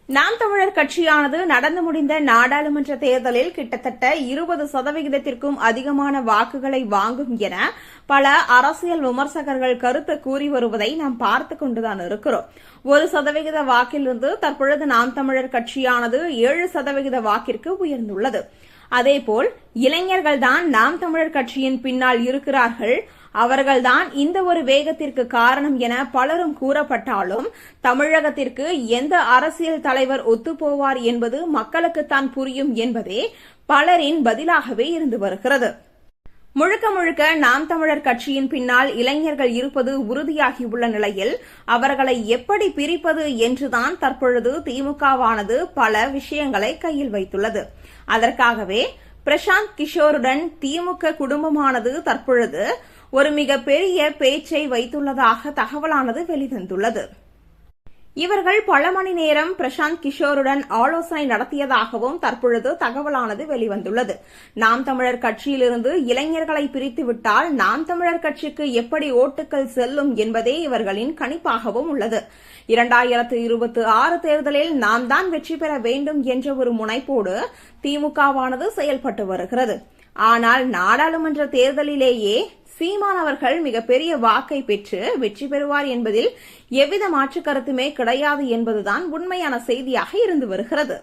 நாம் தமிழர் கட்சியானது நடந்து முடிந்த நாடாளுமன்ற தேர்தலில் கிட்டத்தட்ட 20% அதிகமான வாக்குகளை வாங்கும் என பல அரசியல் விமர்சகர்கள் கருத்து கூறி வருவதை நாம் பார்த்துக் கொண்டுதான் இருக்கிறோம். 1% வாக்கிலிருந்து தற்பொழுது நாம் தமிழர் கட்சியானது 7% வாக்கிற்கு உயர்ந்துள்ளது. அதேபோல் இளைஞர்கள்தான் நாம் தமிழர் கட்சியின் பின்னால் இருக்கிறார்கள், அவர்கள்தான் இந்த ஒரு வேகத்திற்கு காரணம் என பலரும் கூறப்பட்டாலும் தமிழகத்திற்கு எந்த அரசியல் தலைவர் ஒத்துப்போவார் என்பது மக்களுக்குத்தான் புரியும் என்பதே பலரின் பதிலாகவே இருந்து வருகிறது. முழுக்க முழுக்க நாம் தமிழர் கட்சியின் பின்னால் இளைஞர்கள் இருப்பது உறுதியாகியுள்ள நிலையில் அவர்களை எப்படி பிரிப்பது என்றுதான் தற்பொழுது திமுகவானது பல விஷயங்களை கையில் வைத்துள்ளது. அதற்காகவே பிரசாந்த் கிஷோருடன் திமுக குடும்பமானது தற்பொழுது ஒரு மிகப்பெரிய பேச்சை வைத்துள்ளதாக தகவலானது வெளிவந்துள்ளது. இவர்கள் பல மணி நேரம் பிரசாந்த் கிஷோருடன் ஆலோசனை நடத்தியதாகவும் தற்பொழுது தகவலானது வெளிவந்துள்ளது. நாம் தமிழர் கட்சியிலிருந்து இளைஞர்களை பிரித்துவிட்டால் நாம் தமிழர் கட்சிக்கு எப்படி ஓட்டுகள் செல்லும் என்பதே இவர்களின் கணிப்பாகவும் உள்ளது. 2026 தேர்தலில் நாம் தான் வெற்றி பெற வேண்டும் என்ற ஒரு முனைப்போடு திமுகவானது செயல்பட்டு வருகிறது. ஆனால் நாடாளுமன்ற தேர்தலிலேயே சீமான் அவர்கள் மிகப்பெரிய வாக்கை பெற்று வெற்றி பெறுவார் என்பதில் எவ்வித மாற்று கருத்துமே கிடையாது என்பதுதான் உண்மையான செய்தியாக இருந்து வருகிறது.